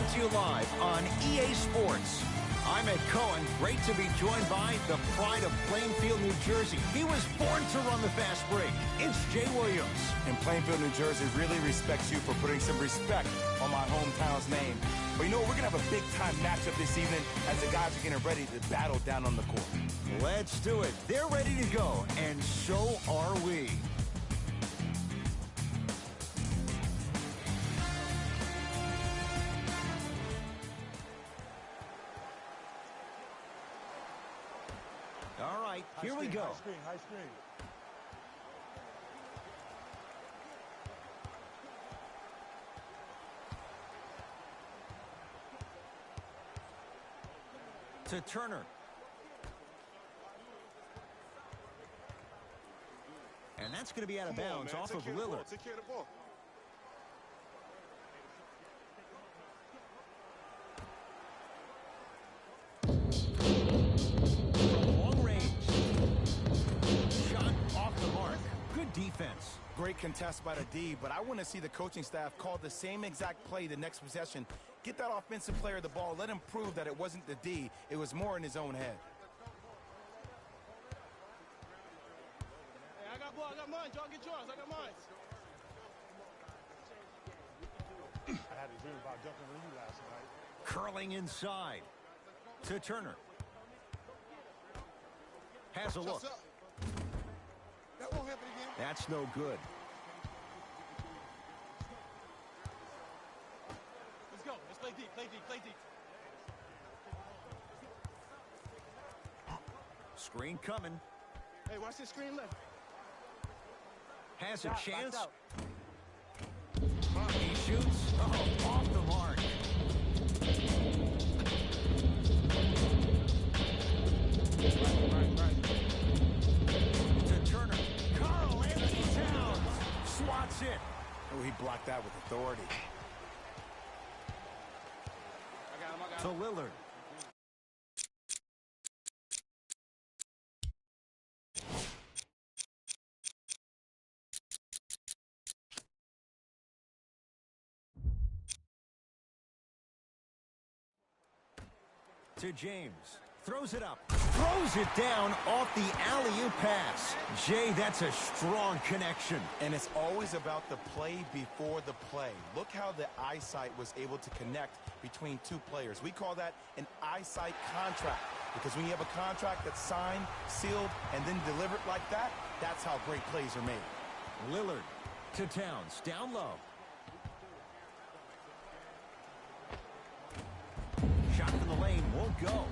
Coming to you live on EA Sports. I'm Ed Cohen. Great to be joined by the pride of Plainfield, New Jersey. He was born to run the fast break. It's Jay Williams. And Plainfield, New Jersey really respects you for putting some respect on my hometown's name. But you know, we're going to have a big-time matchup this evening as the guys are getting ready to battle down on the court. Let's do it. They're ready to go, and so are we. All right, here we go. High screen, high screen. To Turner. And that's going to be out of bounds off of Lillard. Take care of the ball. Long range. Shot off the mark. Good defense. Great contest by the D, but I want to see the coaching staff call the same exact play the next possession. Get that offensive player the ball. Let him prove that it wasn't the D. It was more in his own head. Hey, I got ball. I got mine. Y'all get yours. I got mine. I had a dream about jumping with you last night. Curling inside. To Turner. Has a look. That won't happen again. That's no good. Let's go. Let's play deep. Play deep. Play deep. Screen coming. Hey, watch this screen left. Has a chance. He shoots. Oh, off the mark. Right. To Turner. Carl Anthony Towns swats it. Oh, he blocked that with authority. I got him. To Lillard. To James. Throws it up. Throws it down off the alley-oop pass. Jay, that's a strong connection. And it's always about the play before the play. Look how the eyesight was able to connect between two players. We call that an eyesight contract, because when you have a contract that's signed, sealed, and then delivered like that, that's how great plays are made. Lillard to Towns. Down low. Shot from the lane. Won't go.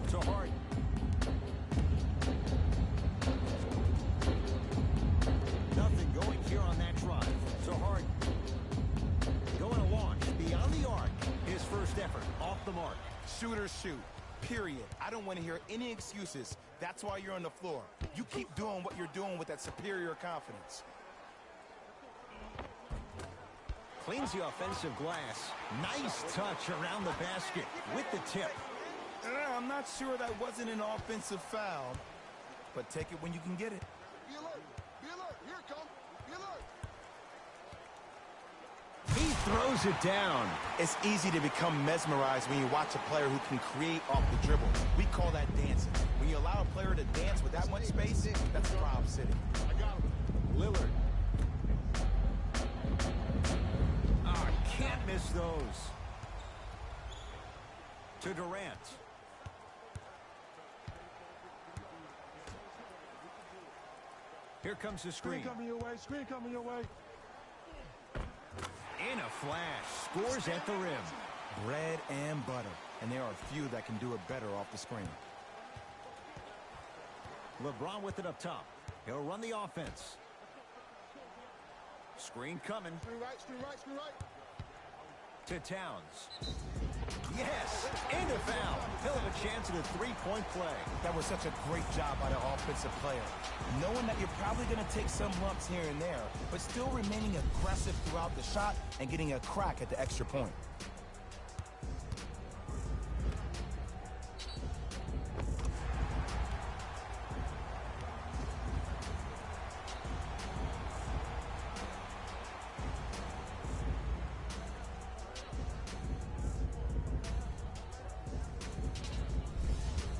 To Harden. Nothing going here on that drive. To Harden. Going to launch beyond the arc. His first effort off the mark. Shooters shoot, period. I don't want to hear any excuses. That's why you're on the floor. You keep doing what you're doing with that superior confidence. Cleans the offensive glass. Nice touch around the basket with the tip. I'm not sure that wasn't an offensive foul, but take it when you can get it. Be alert. Be alert. Here it comes. Be alert. He throws it down. It's easy to become mesmerized when you watch a player who can create off the dribble. We call that dancing. When you allow a player to dance with that much space, that's Rob City. I got him. Lillard. Can't miss those. To Durant. Here comes the screen. Screen coming your way. Screen coming your way. In a flash. Scores at the rim. Bread and butter. And there are few that can do it better off the screen. LeBron with it up top. He'll run the offense. Screen coming. Screen right. Screen right. Screen right. To Towns. Yes, and a foul. He'll have a chance at a three-point play. That was such a great job by the offensive player. Knowing that you're probably going to take some lumps here and there, but still remaining aggressive throughout the shot and getting a crack at the extra point.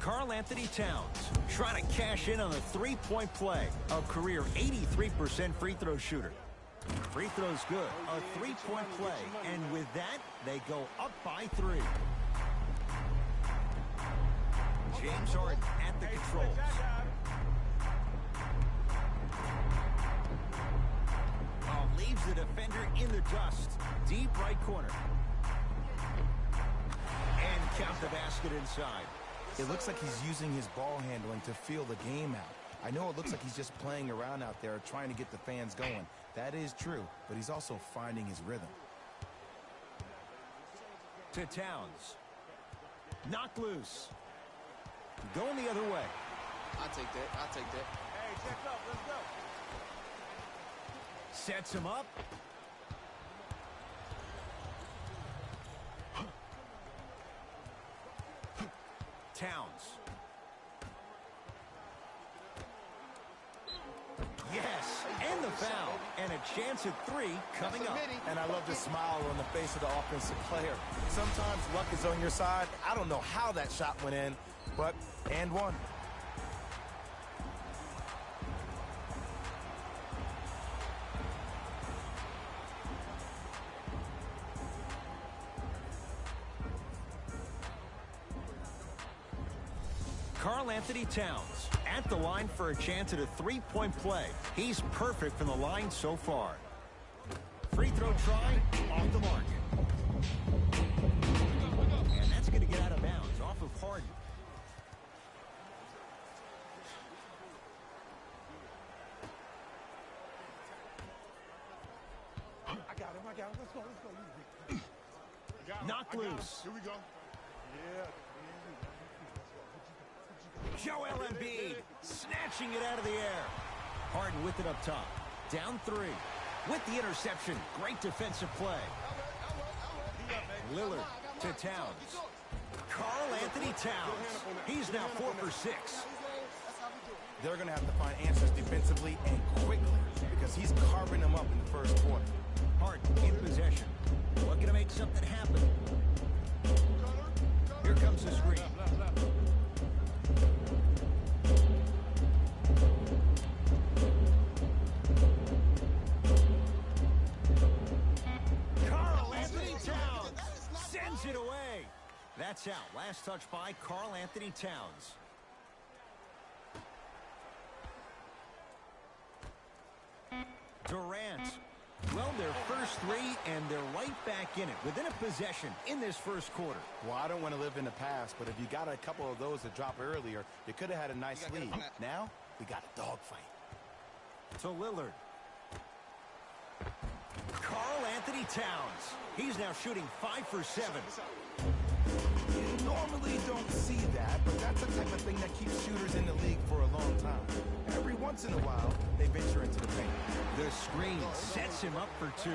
Karl Anthony Towns trying to cash in on a three-point play. A career 83% free throw shooter. Free throws good. A three-point play. And with that, they go up by 3. James Harden at the controls. Leaves the defender in the dust. Deep right corner. And count the basket inside. It looks like he's using his ball handling to feel the game out. I know it looks like he's just playing around out there trying to get the fans going. That is true, but he's also finding his rhythm. To Towns. Knocked loose. Going the other way. I'll take that. I'll take that. Hey, check up. Let's go. Sets him up. Towns. Yes, and the foul. And a chance at 3 coming up. And I love the smile on the face of the offensive player. Sometimes luck is on your side. I don't know how that shot went in, but and one. Karl Anthony Towns at the line for a chance at a three-point play. He's perfect from the line so far. Free throw try off the mark. And that's going to get out of bounds off of Harden. I got him. Let's go. Knocked loose. Here we go. Yeah. Joel Embiid snatching it out of the air. Harden with it up top. Down 3. With the interception. Great defensive play. Lillard to Towns. Karl Anthony Towns. He's now 4 for 6. They're going to have to find answers defensively and quickly because he's carving them up in the first quarter. Harden in possession. Looking to make something happen. Here comes the screen. Karl Anthony Towns sends it away. That's out. Last touch by Karl Anthony Towns. Durant. Well, their first 3, and they're right back in it within a possession in this first quarter. Well, I don't want to live in the past, but if you got a couple of those to drop earlier, you could have had a nice lead. Now, we got a dogfight. To Lillard. Karl Anthony Towns. He's now shooting 5 for 7. You normally don't see that, but that's the type of thing that keeps shooters in the league for a long time. Every once in a while, they venture into the paint. The screen sets him up for 2.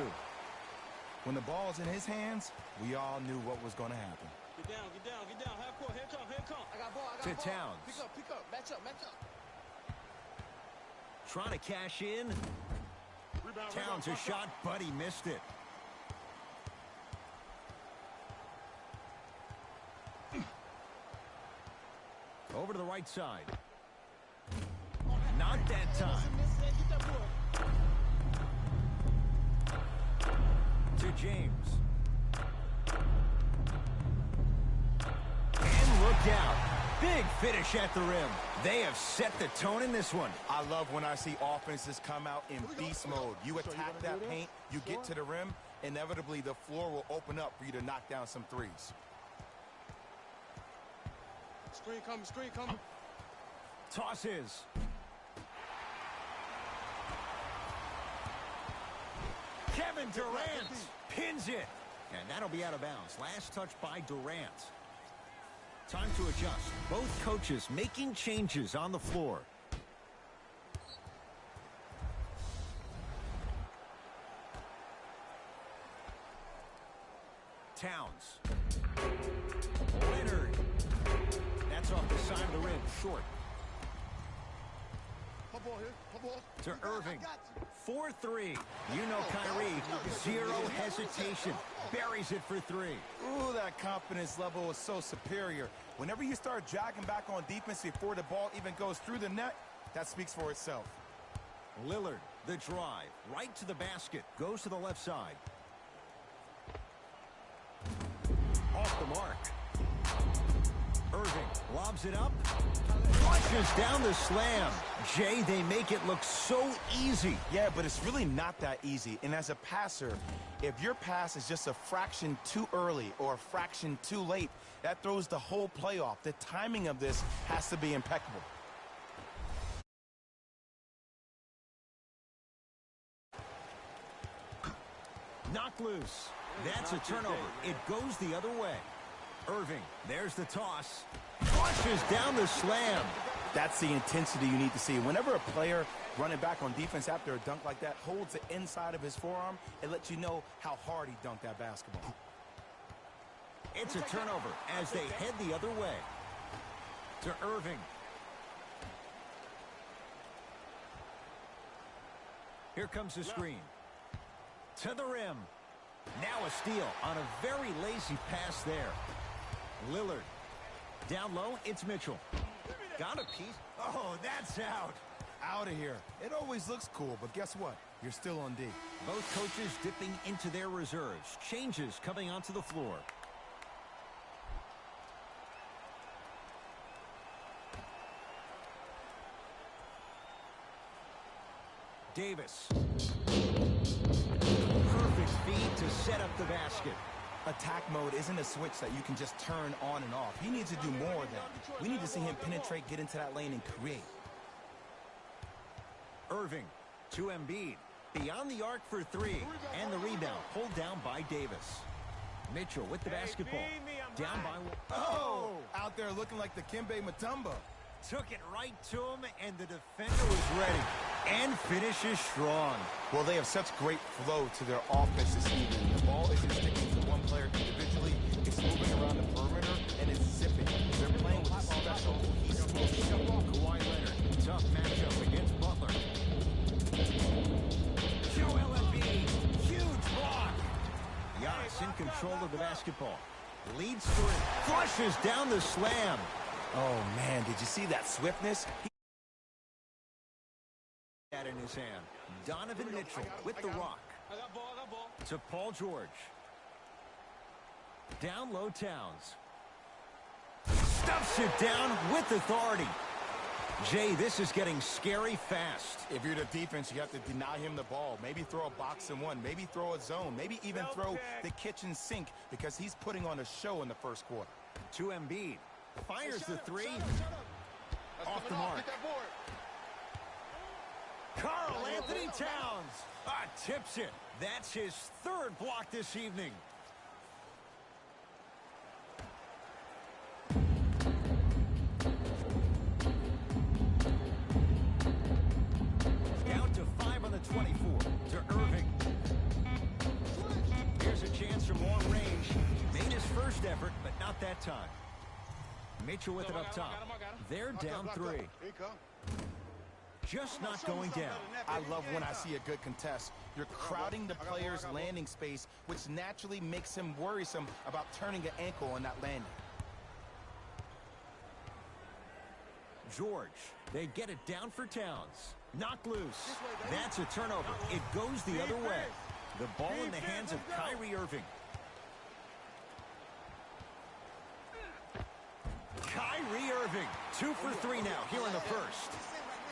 When the ball's in his hands, we all knew what was going to happen. Get down. Half court. Here come. I got ball. To Towns. Pick up. Match up. Trying to cash in. Towns a shot, but he missed it. Over to the right side. Not that time. To James. And look out. Big finish at the rim. They have set the tone in this one. I love when I see offenses come out in beast mode. You attack that paint, you get to the rim, inevitably the floor will open up for you to knock down some threes. Screen coming. Tosses. Kevin Durant pins it. And that'll be out of bounds. Last touch by Durant. Time to adjust. Both coaches making changes on the floor. Towns. Leonard. That's off the side of the rim. Short. ball here. Come on. To Irving. 4-3. You know Kyrie. Zero hesitation. Buries it for three. Ooh, that confidence level is so superior. Whenever you start dragging back on defense before the ball even goes through the net, that speaks for itself. Lillard, the drive. Right to the basket. Goes to the left side. Off the mark. Irving lobs it up. Flushes down the slam. Jay, they make it look so easy. Yeah, but it's really not that easy. And as a passer, if your pass is just a fraction too early or a fraction too late, that throws the whole play off. The timing of this has to be impeccable. Knocked loose. That's a turnover. It goes the other way. Irving, there's the toss. Flushes down the slam. That's the intensity you need to see. Whenever a player running back on defense after a dunk like that holds the inside of his forearm, it lets you know how hard he dunked that basketball. It's a turnover as they head the other way. To Irving. Here comes the screen. To the rim. Now a steal on a very lazy pass there. Lillard. Down low, it's Mitchell. Got a piece. Oh, that's out. Out of here. It always looks cool, but guess what? You're still on D. Both coaches dipping into their reserves. Changes coming onto the floor. Davis. Perfect feed to set up the basket. Attack mode isn't a switch that you can just turn on and off. He needs to do more of that. We need to see him penetrate, get into that lane, and create. Irving to Embiid. Beyond the arc for three. And the rebound pulled down by Davis. Mitchell with the basketball. Down by one. Oh! Out there looking like the Kimbe Mutombo. Took it right to him, and the defender was ready. And finishes strong. Well, they have such great flow to their offense this evening. The ball isn't sticking to one player individually. It's moving around the perimeter, and it's zipping. They're playing with a special cohesive motion. Kawhi Leonard, tough matchup against Butler. Joel Embiid, huge block. Giannis in control of the basketball. Leads three. Flushes down the slam. Oh, man, did you see that swiftness? That in his hand. Donovan Mitchell with the rock. I got ball. To Paul George. Down low, Towns. Stuffs it down with authority. Jay, this is getting scary fast. If you're the defense, you have to deny him the ball. Maybe throw a box and one. Maybe throw a zone. Maybe even throw the kitchen sink because he's putting on a show in the first quarter. To Embiid. Fires the three. Off the mark. Karl Anthony Towns tips it. That's his third block this evening. Down to 5 on the 24. To Irving. Here's a chance from long range. Made his first effort, but not that time. Mitchell with it up top. They're down three. Just not going down. I love when I see a good contest. You're crowding the player's landing space, which naturally makes him worrisome about turning an ankle on that landing. George, they get it down for Towns. Knocked loose. That's a turnover. It goes the other way. The ball in the hands of Kyrie Irving. Kyrie Irving, 2 for 3 now here in the first.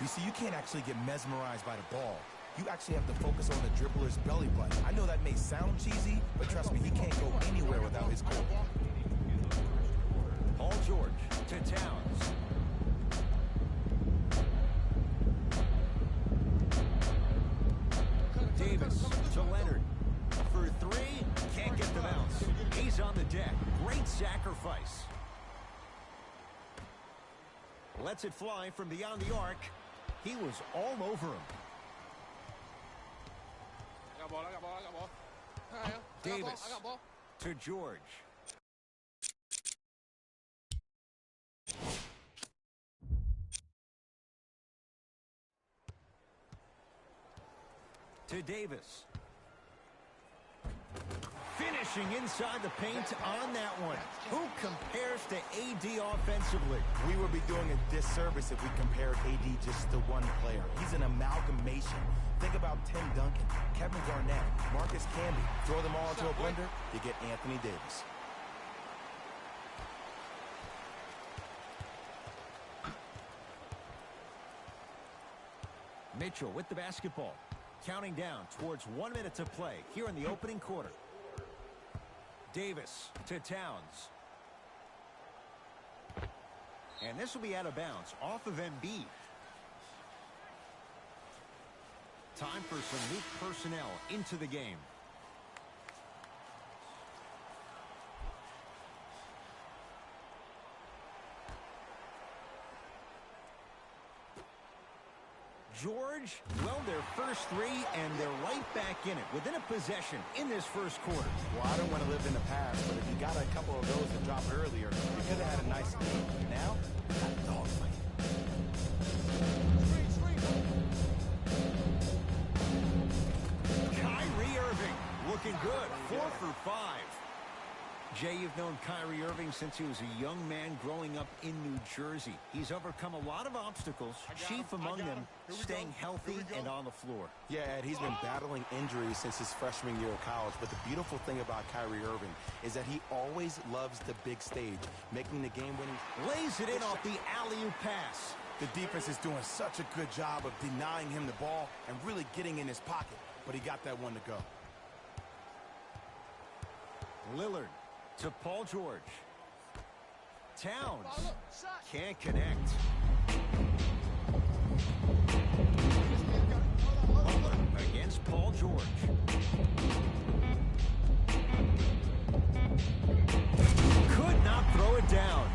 You see, you can't actually get mesmerized by the ball. You actually have to focus on the dribbler's belly button. I know that may sound cheesy, but trust me, he can't go anywhere without his goal. Paul George to Towns. Davis to Leonard. For three, can't get the bounce. He's on the deck. Great sacrifice. Lets it fly from beyond the arc. He was all over him. I got ball. Davis I got ball. to George. To Davis. Finishing inside the paint on that one. Who compares to AD offensively? We would be doing a disservice if we compared AD just to one player. He's an amalgamation. Think about Tim Duncan, Kevin Garnett, Marcus Camby. Throw them all into a blender, you get Anthony Davis. Mitchell with the basketball. Counting down towards 1 minute to play here in the opening quarter. Davis to Towns. And this will be out of bounds off of Embiid. Time for some new personnel into the game. George, well, their first three, and they're right back in it within a possession in this first quarter. Well, I don't want to live in the past, but if you got a couple of those to drop earlier, you could have had a nice lead. Now, got a dogfight. Kyrie Irving looking good, 4 for 5. Jay, you've known Kyrie Irving since he was a young man growing up in New Jersey. He's overcome a lot of obstacles, chief among them staying healthy and on the floor. Yeah, Ed, he's been battling injuries since his freshman year of college, but the beautiful thing about Kyrie Irving is that he always loves the big stage, making the game-winning. Lays it in off the alley-oop pass. The defense is doing such a good job of denying him the ball and really getting in his pocket, but he got that one to go. Lillard to Paul George. Towns can't connect. Butler against Paul George. Could not throw it down.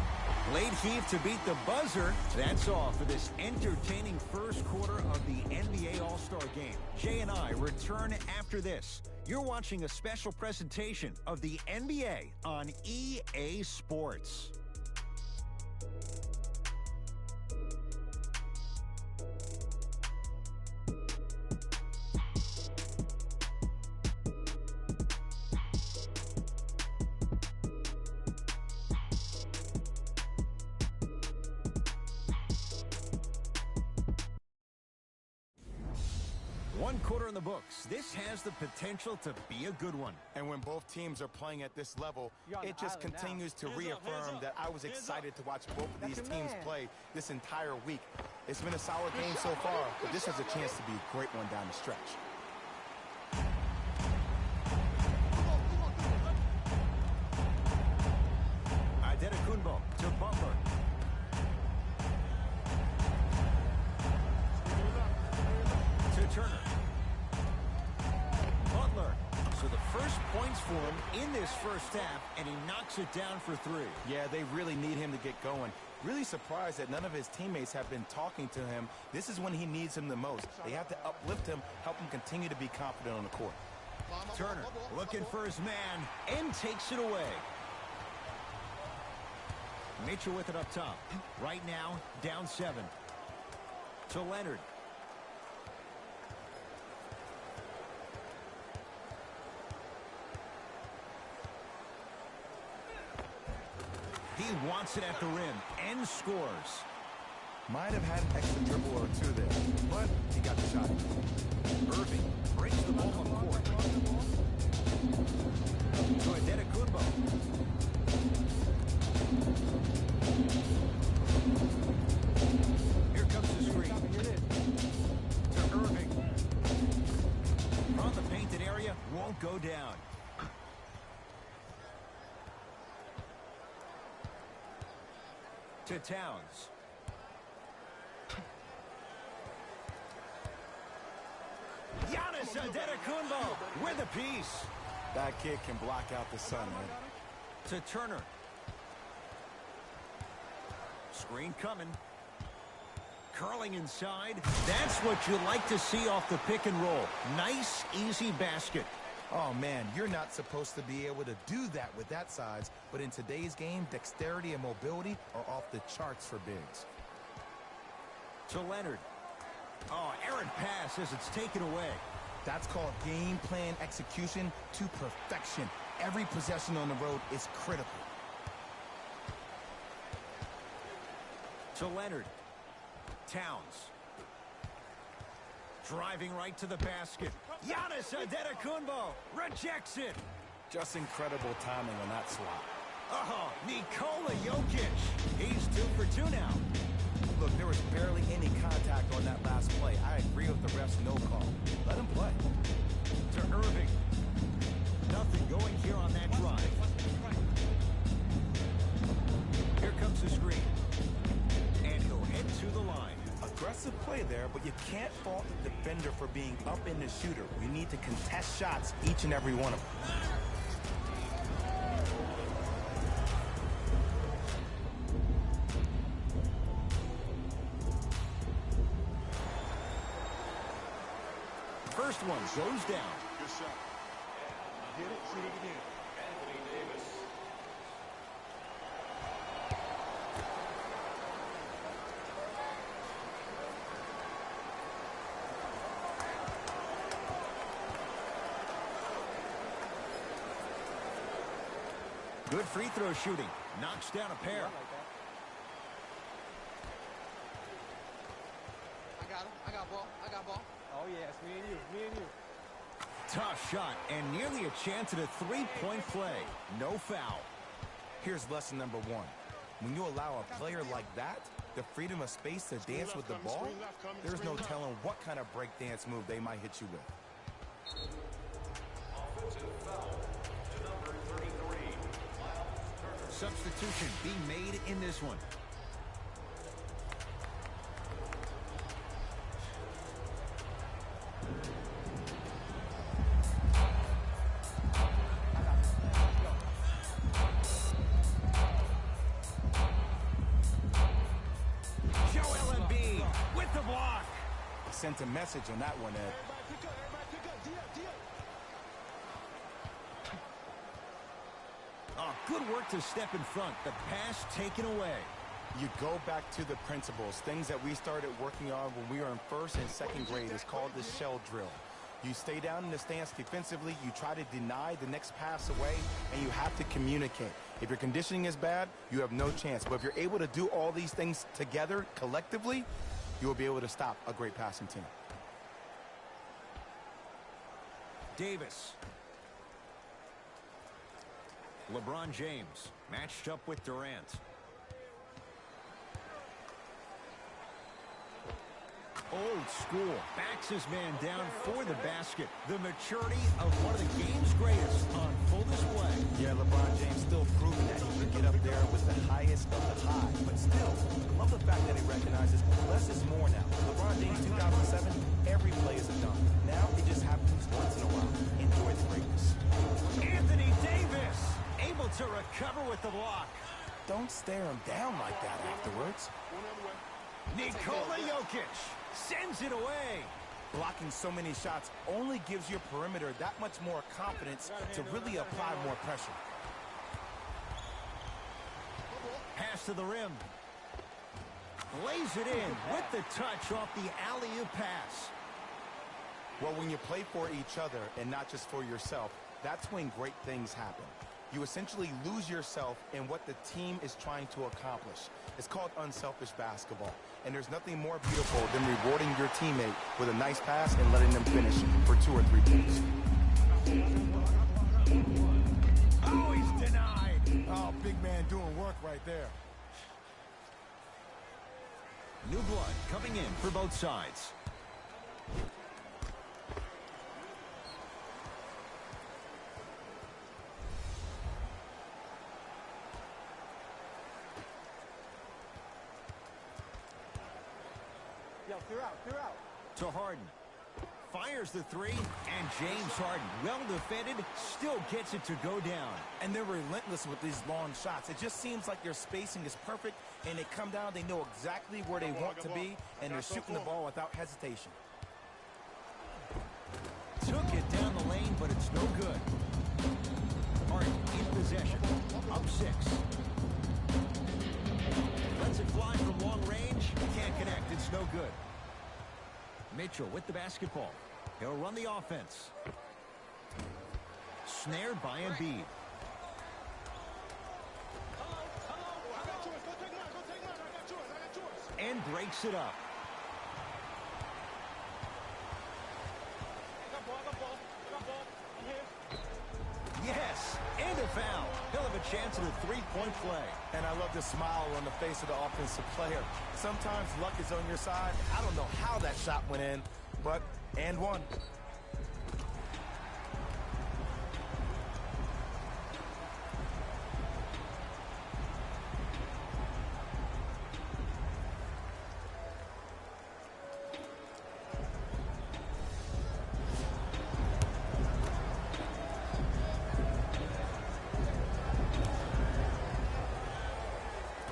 Late heave to beat the buzzer. That's all for this entertaining first quarter of the NBA All-Star Game. Jay and I return after this. You're watching a special presentation of the NBA on EA Sports. One quarter in the books. This has the potential to be a good one. And when both teams are playing at this level, it just continues to reaffirm that I was excited to watch both of these teams play this entire week. It's been a solid game so far, but this has a chance to be a great one down the stretch. Adetokunbo to Butler. To Turner. Butler. So the first points for him in this first half, and he knocks it down for 3. Yeah, they really need him to get going. Really surprised that none of his teammates have been talking to him. This is when he needs him the most. They have to uplift him, help him continue to be confident on the court. Turner looking for his man and takes it away. Mitchell with it up top. Right now, down 7. To Leonard. He wants it at the rim and scores. Might have had an extra dribble or two there, but he got the shot. Irving brings the ball up court. To Adetokunbo. Here comes the screen. To Irving. From the painted area, won't go down. To Towns. Giannis Adetokunbo with a piece. That kid can block out the sun, man. To Turner. Screen coming. Curling inside. That's what you like to see off the pick and roll. Nice, easy basket. Oh, man, you're not supposed to be able to do that with that size, but in today's game, dexterity and mobility are off the charts for bigs. To Leonard. Oh, errant pass as it's taken away. That's called game plan execution to perfection. Every possession on the road is critical. To Leonard. Towns. Driving right to the basket. Giannis Antetokounmpo rejects it. Just incredible timing on that swat. Oh, Nikola Jokic. He's 2 for 2 now. Look, there was barely any contact on that last play. I agree with the ref's no call. Let him play. To Irving. Nothing going here on that drive. Here comes the screen. And he'll head to the line. Aggressive play there, but you can't fault the defender for being up in the shooter. We need to contest shots, each and every one of them. First one goes down. Good shot. Get it, shoot it again. Good free throw shooting. Knocks down a pair. I got him. I got ball. I got ball. Oh, yeah, it's me and you. Me and you. Tough shot and nearly a chance at a three-point play. No foul. Here's lesson number 1. When you allow a player like that the freedom of space to dance with the ball, there's no telling what kind of breakdance move they might hit you with. Substitution being made in this one. Sent a message on that one, Ed. Oh, good work to step in front. The pass taken away. You go back to the principles, things that we started working on when we were in first and second grade. It's called the shell drill. You stay down in the stance defensively, you try to deny the next pass away, and you have to communicate. If your conditioning is bad, you have no chance. But if you're able to do all these things together, collectively, you will be able to stop a great passing team. Davis. LeBron James matched up with Durant. Old school. Backs his man down for the basket. The maturity of one of the game's greatest on full display. Yeah, LeBron James still proving that he can get up there with the highest of the high. But still, I love the fact that he recognizes less is more now. LeBron James 2007, every play is a dunk. Now it just happens once in a while. Enjoy the greatness. Anthony Davis able to recover with the block. Don't stare him down like that afterwards. Nikola Jokic sends it away. Blocking so many shots only gives your perimeter that much more confidence to really apply more pressure. Pass to the rim. Lays it in with the touch off the alley-oop pass. Well, when you play for each other and not just for yourself, that's when great things happen. You essentially lose yourself in what the team is trying to accomplish. It's called unselfish basketball. And there's nothing more beautiful than rewarding your teammate with a nice pass and letting them finish for 2 or 3 points. Oh, he's denied. Oh, big man doing work right there. New blood coming in for both sides. They're out. To Harden. Fires the three, and James Harden, well defended, still gets it to go down. And they're relentless with these long shots. It just seems like their spacing is perfect, and they come down, they know exactly where they want to be, and they're shooting the ball without hesitation. Took it down the lane, but it's no good. Harden in possession. Up 6. Lets it fly from long range. Can't connect. It's no good. Mitchell with the basketball. He'll run the offense. Snared by Embiid. And breaks it up. Yes, and a foul. He'll have a chance at a three-point play. And I love the smile on the face of the offensive player. Sometimes luck is on your side. I don't know how that shot went in, but and one.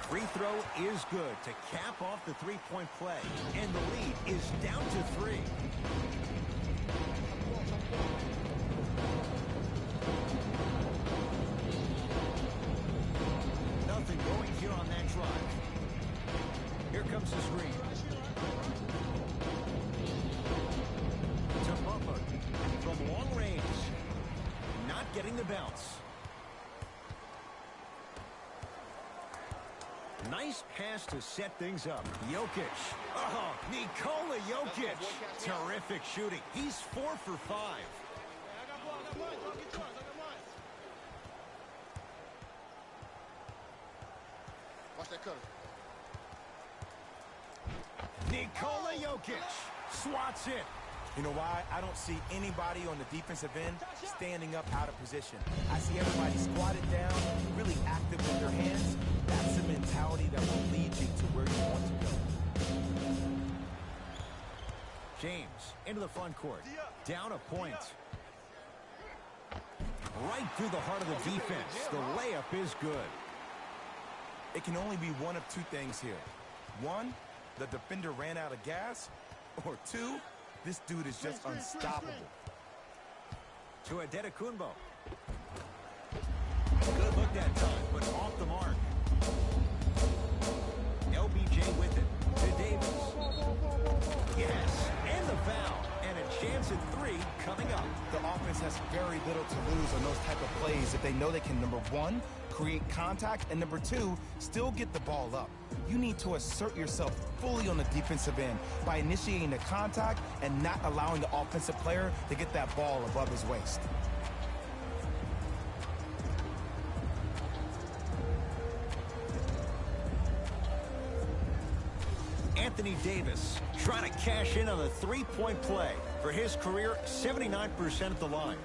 Free throw is good to cap off the three-point play. And the lead is down to 3. Nothing going here on that drive. Here comes the screen. To Butler. From long range. Not getting the bounce. Nice pass to set things up. Jokic. Oh, Nikola Jokic. Terrific shooting. He's 4 for 5. Watch that cutter. Nikola Jokic swats it. You know why? I don't see anybody on the defensive end standing up out of position. I see everybody squatted down, really active with their hands. That's the mentality that will lead you to where you want to go. James into the front court. Down a point. Right through the heart of the defense. The layup is good. It can only be one of two things here. One, the defender ran out of gas. Or two, this dude is just unstoppable. To Adetokunbo. Good look that time, but off the mark. LBJ with it. To Davis. Yes, and the foul. And a chance at 3 coming up. The offense has very little to lose on those type of plays if they know they can, number one, create contact, and number two, still get the ball up. You need to assert yourself fully on the defensive end by initiating the contact and not allowing the offensive player to get that ball above his waist. Anthony Davis trying to cash in on a three-point play. For his career, 79% at the line.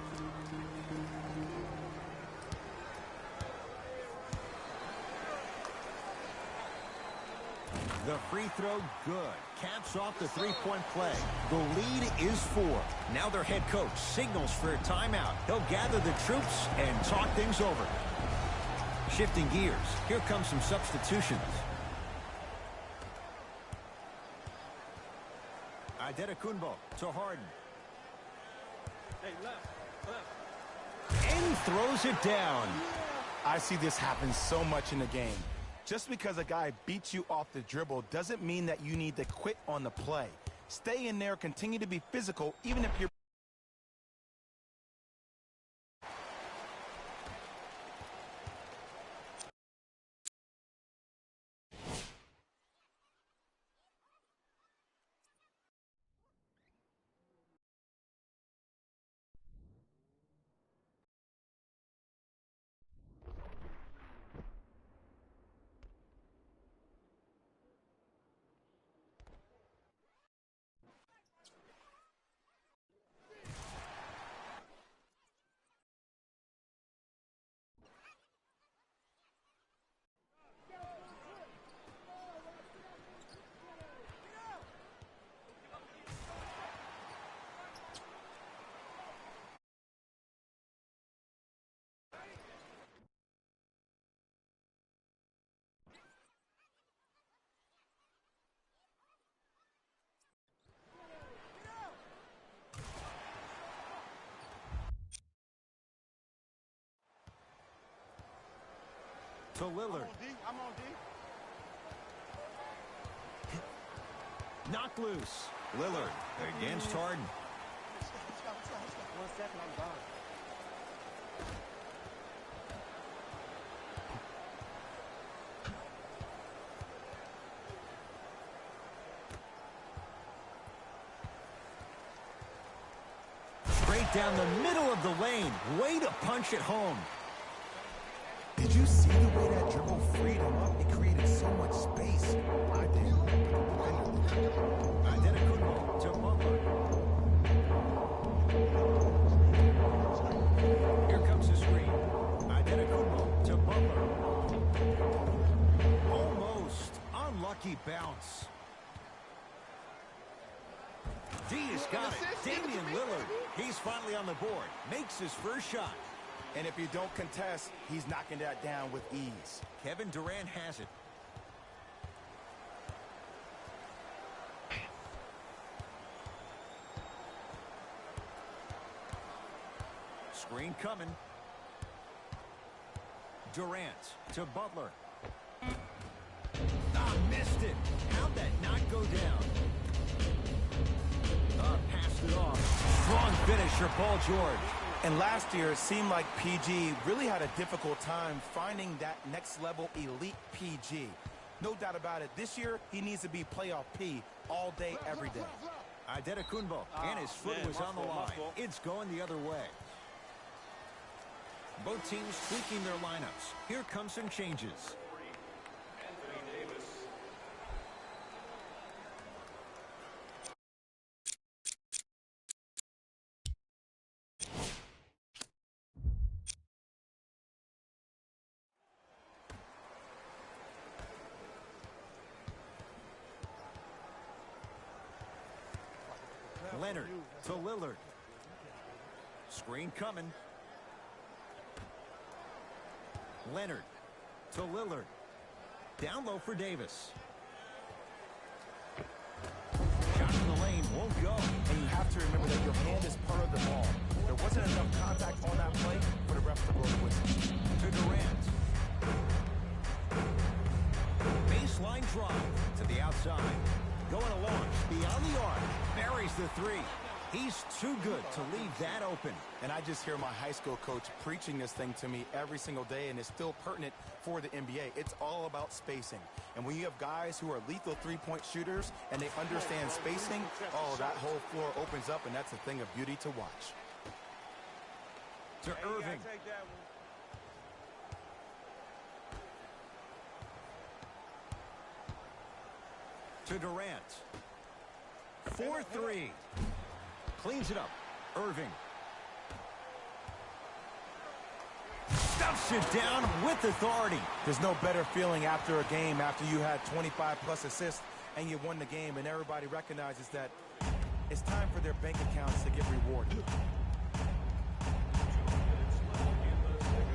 The free throw, good. Caps off the three-point play. The lead is 4. Now their head coach signals for a timeout. He'll gather the troops and talk things over. Shifting gears, here comes some substitutions. Adetokunbo to Harden. Hey, left. And throws it down. I see this happen so much in the game. Just because a guy beats you off the dribble doesn't mean that you need to quit on the play. Stay in there, continue to be physical, even if you're... To Lillard. I'm on D. Knocked loose. Lillard against Harden. second, I'm gone. Straight down the middle of the lane. Way to punch it home. Did you see the way that dribble freed him up? It created so much space. I did. Identical to Butler. Here comes the screen. Identical to Butler. Almost. Unlucky bounce. D has got it. Damian Lillard. He's finally on the board. Makes his first shot. And if you don't contest, he's knocking that down with ease. Kevin Durant has it. Screen coming. Durant to Butler. Ah, missed it. How'd that not go down? Passed it off. Strong finisher, Paul George. And last year, it seemed like PG really had a difficult time finding that next level elite PG. No doubt about it. This year, he needs to be playoff P all day, every day. Adetokunbo, and his foot was on the line. It's going the other way. Both teams tweaking their lineups. Here come some changes. Leonard to Lillard. Screen coming. Leonard to Lillard. Down low for Davis. Shot in the lane won't go. And you have to remember that your hand is part of the ball. There wasn't enough contact on that play for the ref to blow the whistle. To Durant. Baseline drive to the outside. Going to launch beyond the arc. Buries the three. He's too good to leave that open. And I just hear my high school coach preaching this thing to me every single day, and it's still pertinent for the NBA. It's all about spacing. And when you have guys who are lethal three-point shooters and they understand spacing, oh, that whole floor opens up, and that's a thing of beauty to watch. To Irving. To Durant. 4-3. Cleans it up. Irving. Stuffs it down with authority. There's no better feeling after a game after you had 25-plus assists and you won the game, and everybody recognizes that it's time for their bank accounts to get rewarded.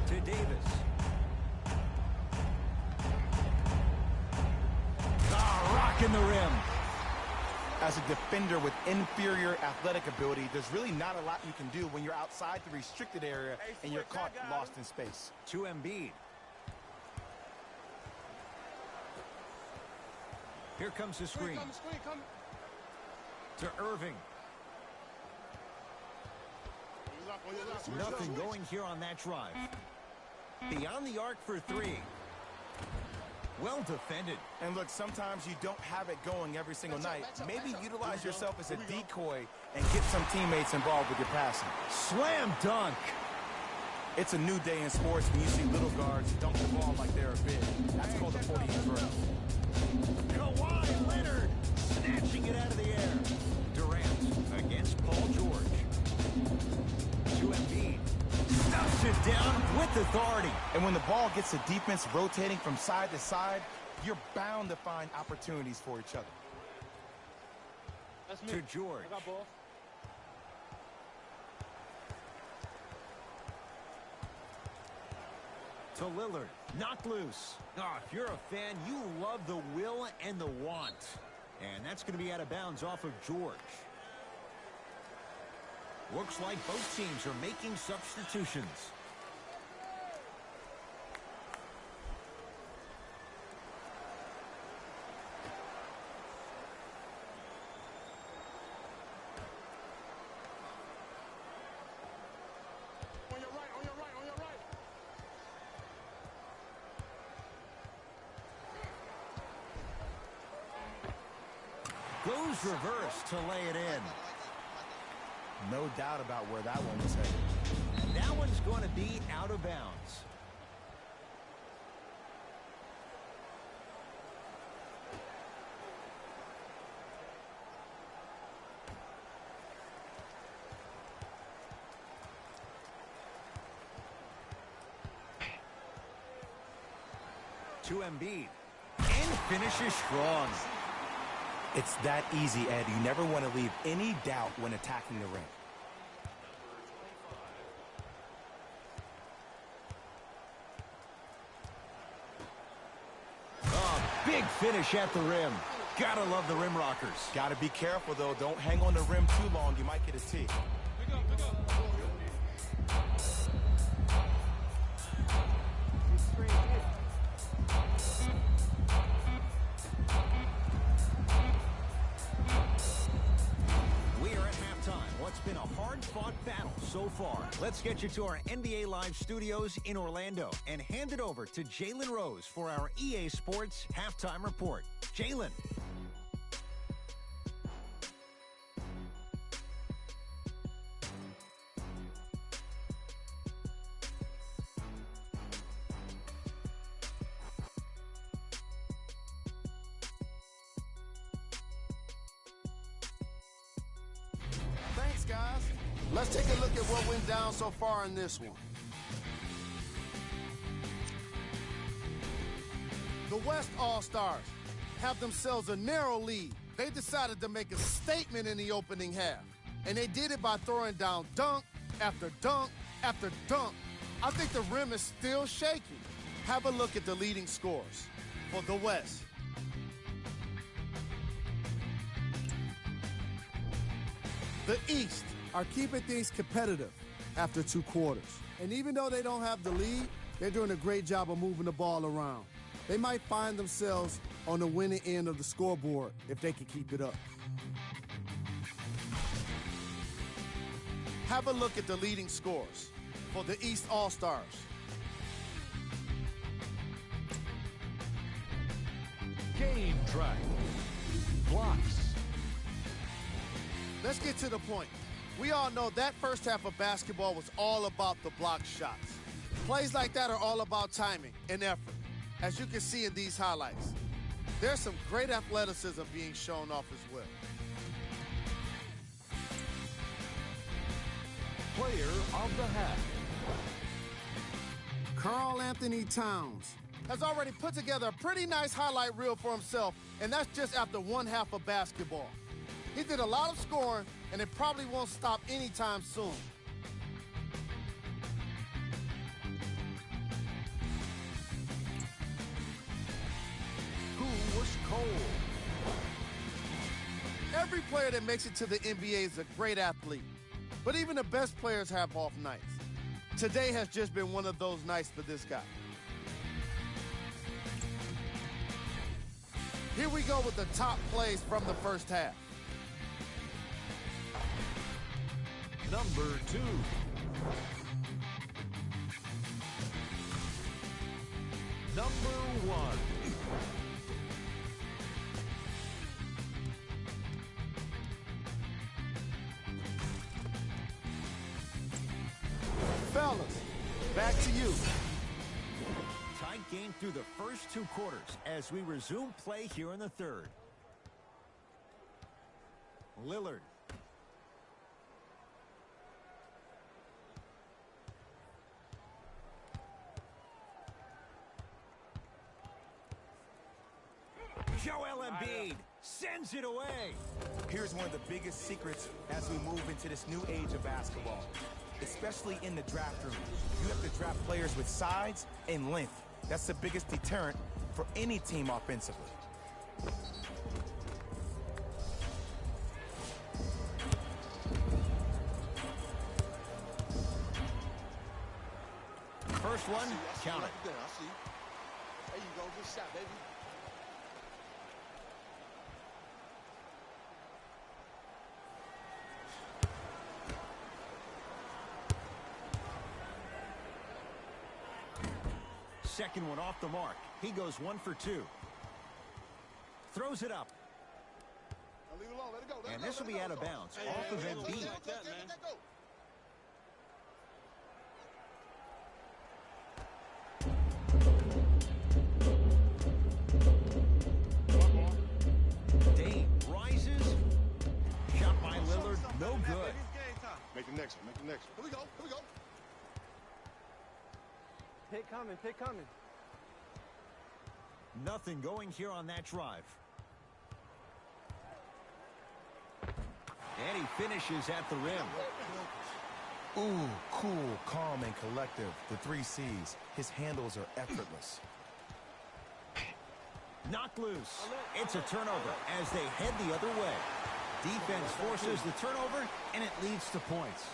To Davis. Rocking the rim. As a defender with inferior athletic ability, there's really not a lot you can do when you're outside the restricted area and you're caught lost in space. To Embiid. Here comes the screen. To Irving. Nothing going here on that drive. Beyond the arc for three. Well defended. And look, sometimes you don't have it going every single night. Maybe utilize yourself as a decoy and get some teammates involved with your passing. Slam dunk. It's a new day in sports when you see little guards dunk the ball like they're big. That's called a 40-inch vertical. Kawhi Leonard snatching it out of the air. Durant against Paul George. To Embiid. Stuffs it down with authority. And when the ball gets the defense rotating from side to side, you're bound to find opportunities for each other. To George. I got ball. To Lillard. Knocked loose. Oh, if you're a fan, you love the will and the want. And that's going to be out of bounds off of George. Looks like both teams are making substitutions. Goes reverse to lay it in. No doubt about where that one was headed. And that one's going to be out of bounds. To Embiid. And finishes strong. It's that easy, Ed. You never want to leave any doubt when attacking the ring. Oh, big finish at the rim. Gotta love the rim rockers. Gotta be careful, though. Don't hang on the rim too long. You might get a tee. Been a hard-fought battle so far. Let's get you to our NBA Live studios in Orlando and hand it over to Jalen Rose for our EA Sports Halftime Report. Jalen. Thanks, guys. Let's take a look at what went down so far in this one. The West All-Stars have themselves a narrow lead. They decided to make a statement in the opening half, and they did it by throwing down dunk after dunk after dunk. I think the rim is still shaky. Have a look at the leading scores for the West. The East are keeping things competitive after 2 quarters. And even though they don't have the lead, they're doing a great job of moving the ball around. They might find themselves on the winning end of the scoreboard if they can keep it up. Have a look at the leading scores for the East All-Stars. Game track. Blocks. Let's get to the point. We all know that first half of basketball was all about the block shots. Plays like that are all about timing and effort, as you can see in these highlights. There's some great athleticism being shown off as well. Player of the half. Karl Anthony Towns has already put together a pretty nice highlight reel for himself, and that's just after 1 half of basketball. He did a lot of scoring, and it probably won't stop anytime soon. Who was cold? Every player that makes it to the NBA is a great athlete, but even the best players have off nights. Today has just been one of those nights for this guy. Here we go with the top plays from the first half. Number 2. Number 1. Fellas, back to you. Tight game through the first 2 quarters as we resume play here in the third. Lillard. Joel Embiid sends it away. Here's one of the biggest secrets as we move into this new age of basketball, especially in the draft room. You have to draft players with size and length. That's the biggest deterrent for any team offensively. First one, count it. There, I see. There you go, good shot, baby. Second one off the mark. He goes 1 for 2. Throws it up. And this will be out of bounds, off of Embiid. Dame rises. Shot by Lillard, no good. Make the next one. Make the next one. Here we go. Here we go. Pick coming, pick coming. Nothing going here on that drive. And he finishes at the rim. Ooh, cool, calm, and collective. The 3 C's. His handles are effortless. Knocked loose. It's a turnover as they head the other way. Defense forces the turnover, and it leads to points.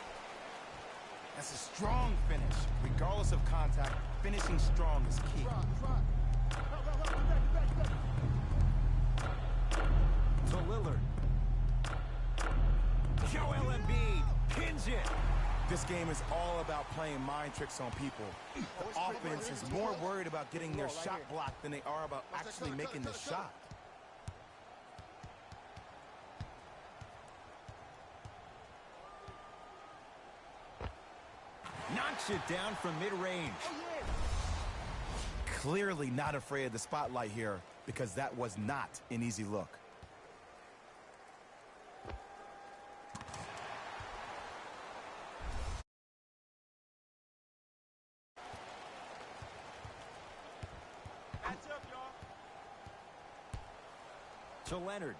That's a strong finish. Regardless of contact, finishing strong is key. To Lillard. Joel Embiid pins it. This game is all about playing mind tricks on people. The offense is more worried about getting their shot blocked than they are about actually making the shot. Knocks it down from mid-range. Clearly not afraid of the spotlight here because that was not an easy look. To Leonard.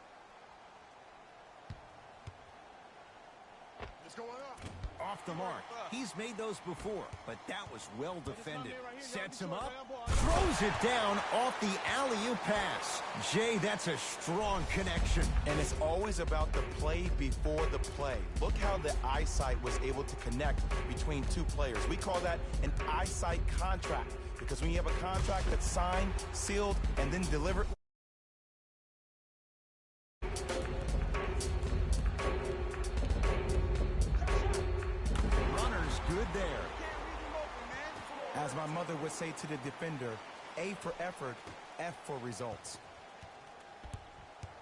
It's going up. Off the mark. He's made those before, but that was well defended. Sets him up, throws it down off the alley-oop pass. Jay, that's a strong connection. And it's always about the play before the play. Look how the eyesight was able to connect between 2 players. We call that an eyesight contract because when you have a contract that's signed, sealed, and then delivered. Good there. As my mother would say to the defender, A for effort, F for results.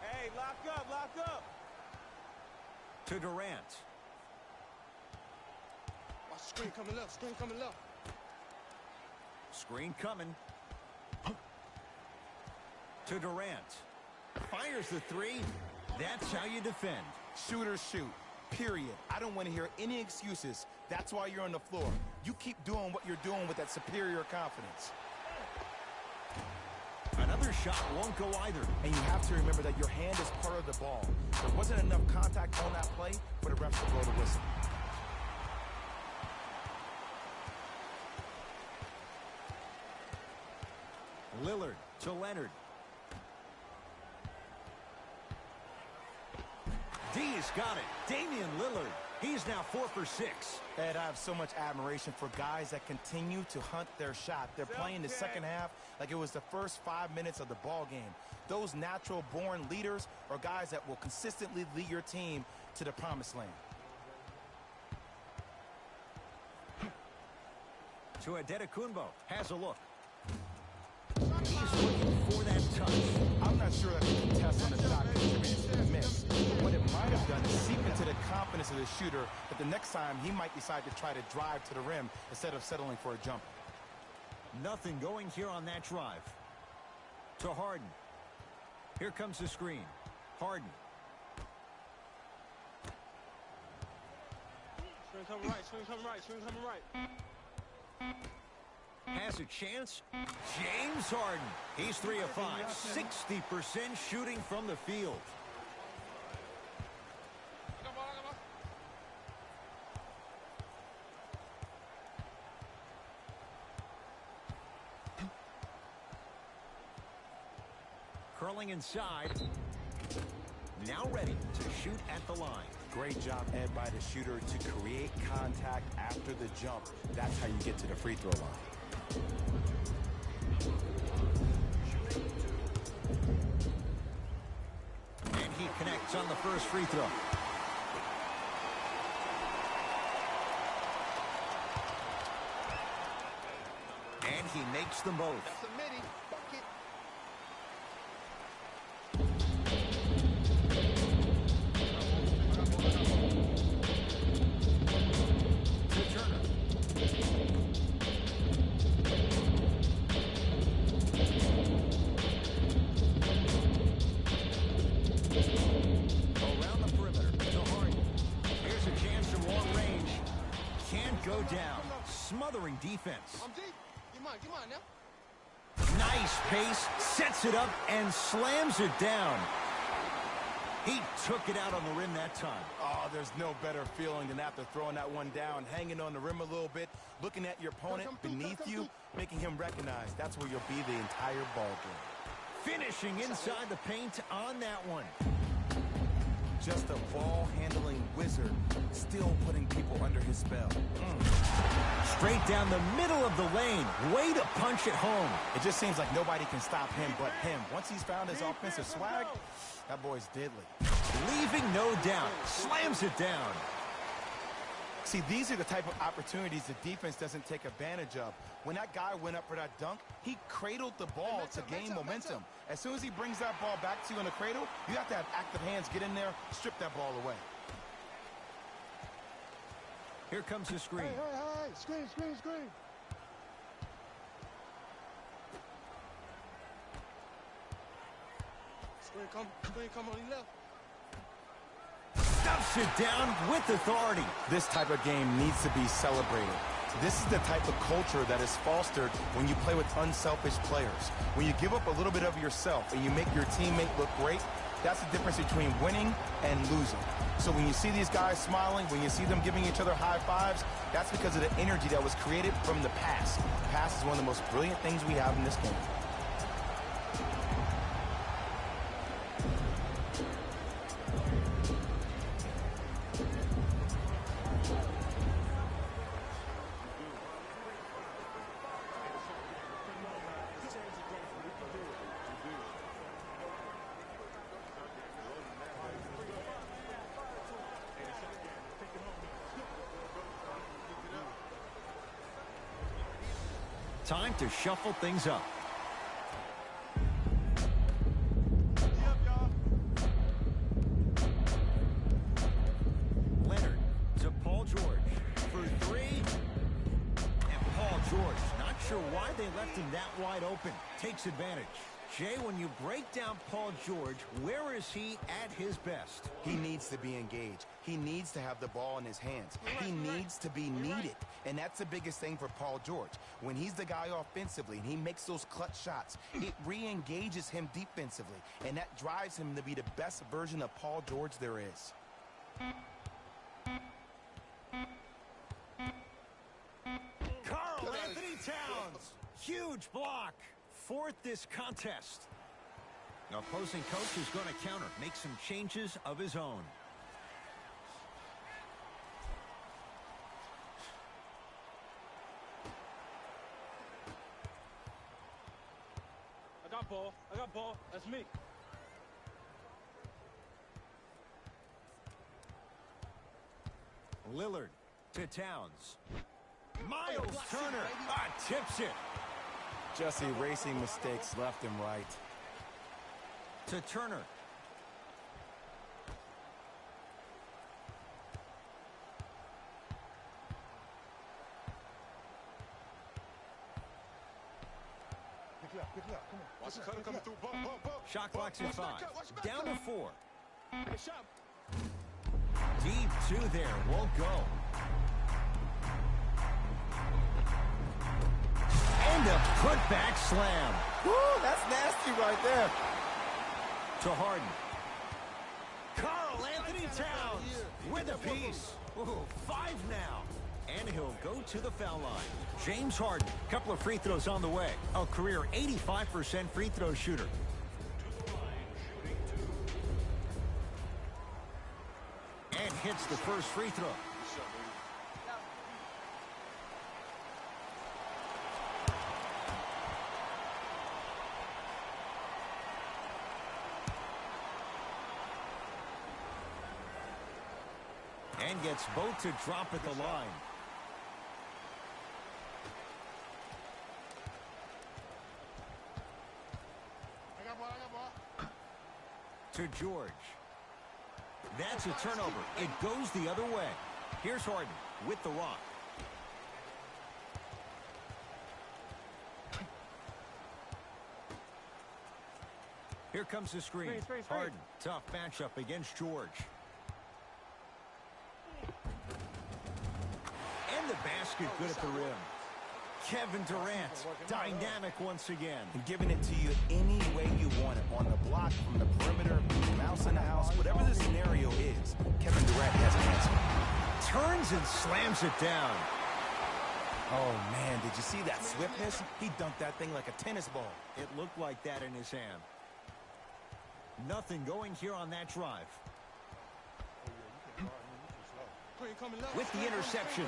Hey, lock up, lock up. To Durant. Watch the screen coming left. Screen coming left. Screen coming. To Durant. Fires the 3. That's how you defend. Shooters shoot. Period. I don't want to hear any excuses. That's why you're on the floor. You keep doing what you're doing with that superior confidence. Another shot won't go either. And you have to remember that your hand is part of the ball. There wasn't enough contact on that play for the refs to blow the whistle. Lillard to Leonard. D's got it. Damian Lillard. He's now 4 for 6. Ed, I have so much admiration for guys that continue to hunt their shot. They're playing the second half like it was the first 5 minutes of the ball game. Those natural-born leaders are guys that will consistently lead your team to the promised land. To Adetokunbo. Has a look. He's looking for that touch. I'm not sure that the contest on the shot contributed to the miss. What it might have done is seep into the confidence of the shooter, but the next time he might decide to try to drive to the rim instead of settling for a jumper. Nothing going here on that drive. To Harden. Here comes the screen. Harden. Swing coming right, swing coming right, swing coming right. Has a chance. James Harden. He's 3 of 5. 60% shooting from the field. Curling inside. Now ready to shoot at the line. Great job, Ed, by the shooter to create contact after the jump. That's how you get to the free throw line. And he connects on the first free throw. And he makes them both. That's a mini bucket. go down. Smothering defense. I'm deep. Get mine now. Nice pace, sets it up, and slams it down. He took it out on the rim that time. Oh, there's no better feeling than after throwing that one down, hanging on the rim a little bit, looking at your opponent beneath you, making him recognize that's where you'll be the entire ball game. Finishing inside the paint on that one. Just a ball-handling wizard, still putting people under his spell. Straight down the middle of the lane. Way to punch it home. It just seems like nobody can stop him but him. Once he's found his offensive swag, that boy's deadly. Leaving no doubt. Slams it down. See, these are the type of opportunities the defense doesn't take advantage of. When that guy went up for that dunk, he cradled the ball to gain momentum. As soon as he brings that ball back to you in the cradle, you have to have active hands, get in there, strip that ball away. Here comes the screen. Hey. Screen. Screen come on the left. Stuffs it down with authority. This type of game needs to be celebrated. This is the type of culture that is fostered when you play with unselfish players. When you give up a little bit of yourself and you make your teammate look great, that's the difference between winning and losing. So when you see these guys smiling, when you see them giving each other high fives, that's because of the energy that was created from the pass. The pass is one of the most brilliant things we have in this game. Time to shuffle things up. Leonard to Paul George for three. And Paul George, not sure why they left him that wide open. Takes advantage. Jay, when you break down Paul George, where is he at his best? He needs to be engaged. He needs to have the ball in his hands. He needs to be needed. And that's the biggest thing for Paul George. When he's the guy offensively and he makes those clutch shots, it re-engages him defensively. And that drives him to be the best version of Paul George there is. Karl Anthony Towns. Huge block. Fourth this contest. The opposing coach is going to counter, make some changes of his own. I got ball. That's me. Lillard to Towns. Miles Turner tips it. Just erasing mistakes left and right. To Turner. Pick it up. Come on. Watch the cutter coming through. Bump. Shot clock's at 5. Down to 4. Hey, shot. Deep 2 there. Won't go. And a putback slam. Woo, that's nasty right there. To Harden. Karl Anthony Towns with a piece. Ooh, 5 now. And he'll go to the foul line. James Harden, couple of free throws on the way. A career 85% free throw shooter. And hits the first free throw. And gets both to drop at the line. I got ball. To George. That's a turnover. It goes the other way. Here's Harden with the rock. Here comes the screen. Harden, tough matchup against George. And the basket good at the rim. Kevin Durant, dynamic once again. And giving it to you any way you want it, on the block, from the perimeter, mouse in the house, whatever the scenario is, Kevin Durant has an answer. Turns and slams it down. Oh, man, did you see that swiftness? He dunked that thing like a tennis ball. It looked like that in his hand. Nothing going here on that drive. With the interception.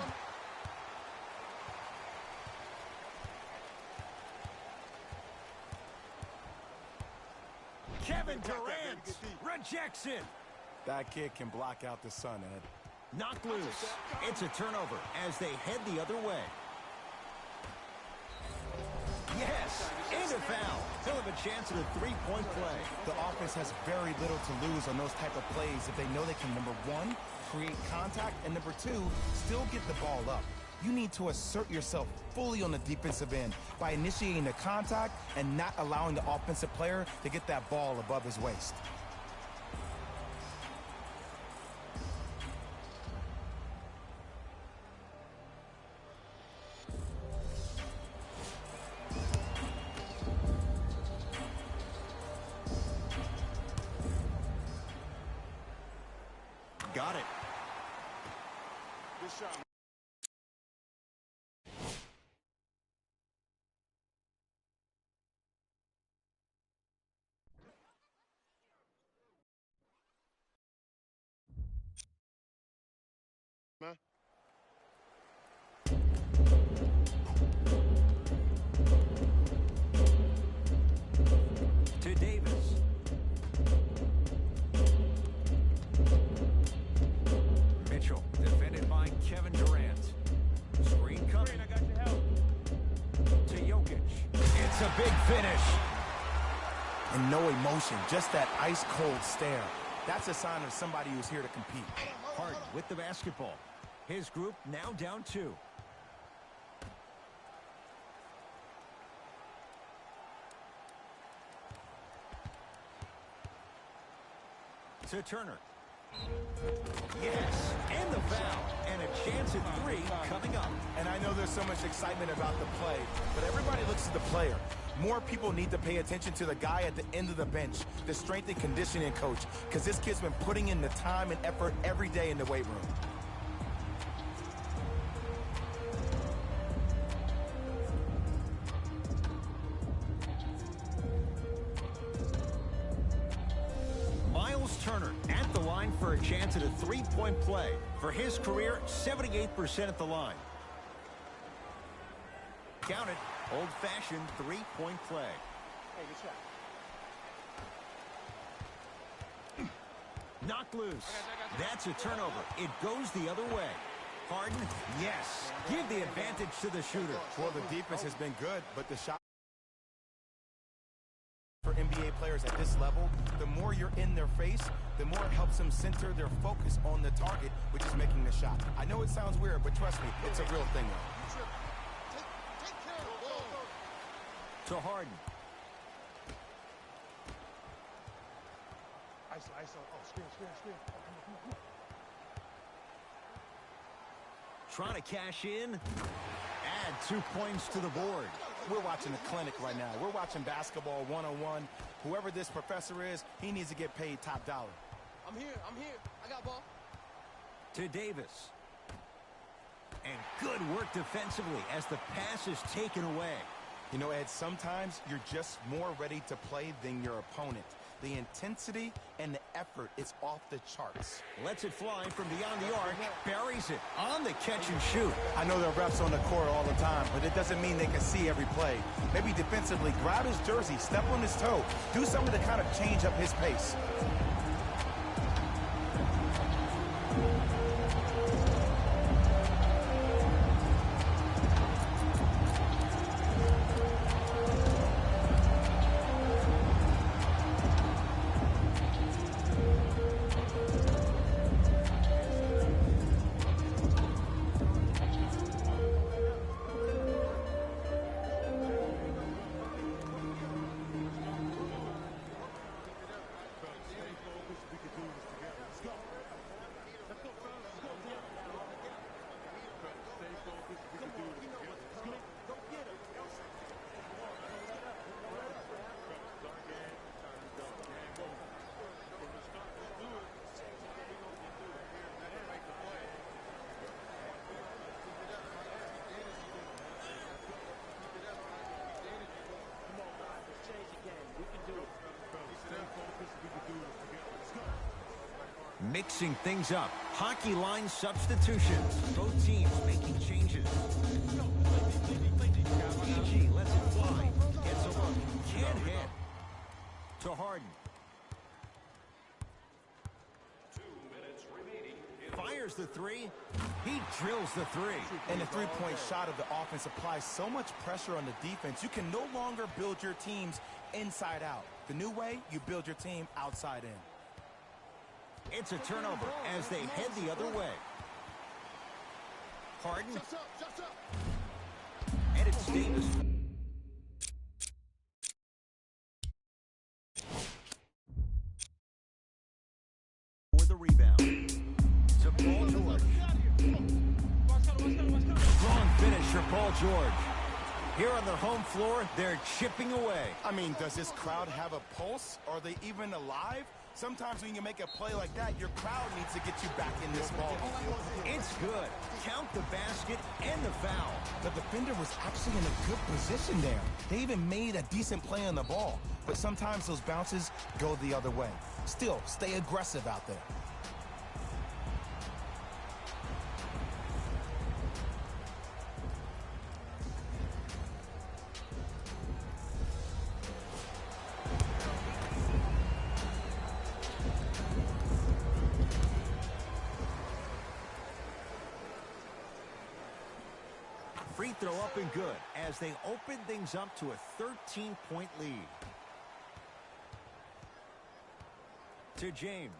Kevin Durant rejects it. That kid can block out the sun, Ed. Knocked loose. It's a turnover as they head the other way. Yes, and a foul. He'll have a chance at a three-point play. The offense has very little to lose on those type of plays if they know they can, number one, create contact, and number two, still get the ball up. You need to assert yourself fully on the defensive end by initiating the contact and not allowing the offensive player to get that ball above his waist. Got it. Good shot. Man. To Davis. Mitchell, defended by Kevin Durant. Screen coming. I got your help. To Jokic. It's a big finish. And no emotion, just that ice-cold stare. That's a sign of somebody who's here to compete. Harden with the basketball. His group now down 2. To Turner. Yes, and the foul. And a chance at 3 coming up. And I know there's so much excitement about the play, but everybody looks at the player. More people need to pay attention to the guy at the end of the bench, the strength and conditioning coach, because this kid's been putting in the time and effort every day in the weight room. Turner at the line for a chance at a three-point play. For his career, 78% at the line. Count it. Old-fashioned three-point play. Hey, good shot. Knocked loose. That's a turnover. It goes the other way. Harden, yes. Give the advantage to the shooter. Well, the defense has been good, but the shot for NBA players at this level, the more you're in their face, the more it helps them center their focus on the target, which is making the shot. I know it sounds weird, but trust me, it's a real thing. Take care of the ball. To Harden. ISO. Oh, screen. Oh, come on. Trying to cash in. Add 2 points to the board. We're watching a clinic right now. We're watching basketball one-on-one. Whoever this professor is, he needs to get paid top dollar. I'm here. I got ball. To Davis. And good work defensively as the pass is taken away. You know, Ed, sometimes you're just more ready to play than your opponent. The intensity and the effort is off the charts. Lets it fly from beyond the arc. Buries it on the catch and shoot. I know there are refs on the court all the time, but it doesn't mean they can see every play. Maybe defensively, grab his jersey, step on his toe, do something to kind of change up his pace. mixing things up. Hockey line substitutions. Both teams making changes. PG lets it fly. Gets a look. Can't hit. To Harden. Fires the three. He drills the three. And the three-point shot of the offense applies so much pressure on the defense, you can no longer build your teams inside out. The new way, you build your team outside in. It's a turnover as they head the other way. Harden. And it's Davis. For the rebound. To Paul George. Strong finish for Paul George. Here on their home floor, they're chipping away. I mean, does this crowd have a pulse? Are they even alive? Sometimes when you make a play like that, your crowd needs to get you back in this ball. It's good. Count the basket and the foul. The defender was actually in a good position there. They even made a decent play on the ball. But sometimes those bounces go the other way. Still, stay aggressive out there. Free throw up and good as they open things up to a 13-point lead. To James.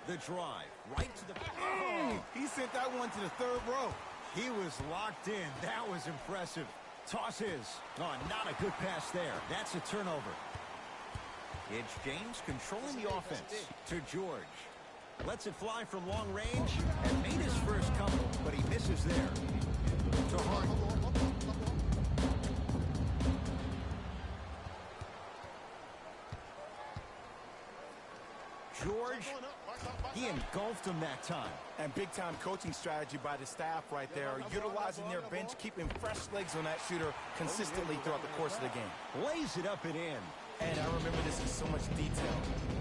The drive right to the... Oh, he sent that one to the third row. He was locked in. That was impressive. Toss his. Oh, not a good pass there. That's a turnover. It's James controlling the offense. To George. Lets it fly from long range and made his first couple, but he misses there. To Harden. George, he engulfed him that time. And big-time coaching strategy by the staff right there, utilizing their bench, keeping fresh legs on that shooter consistently throughout the course of the game. Lays it up and in. And I remember this in so much detail.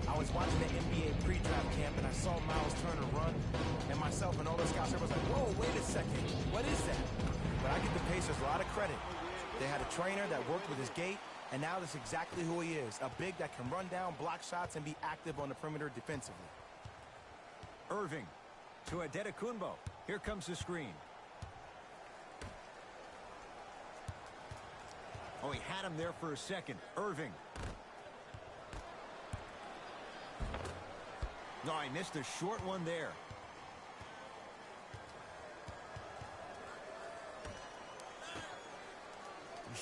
I was watching the NBA pre-draft camp, and I saw Miles Turner run, and myself and all the scouts, I was like, whoa, wait a second, what is that? But I give the Pacers a lot of credit. They had a trainer that worked with his gait, and now that's exactly who he is, a big that can run down, block shots, and be active on the perimeter defensively. Irving to Adetokunbo. Here comes the screen. Oh, he had him there for a second. Irving. No, I missed a short one there.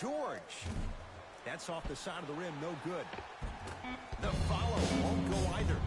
George. That's off the side of the rim, no good. The follow won't go either.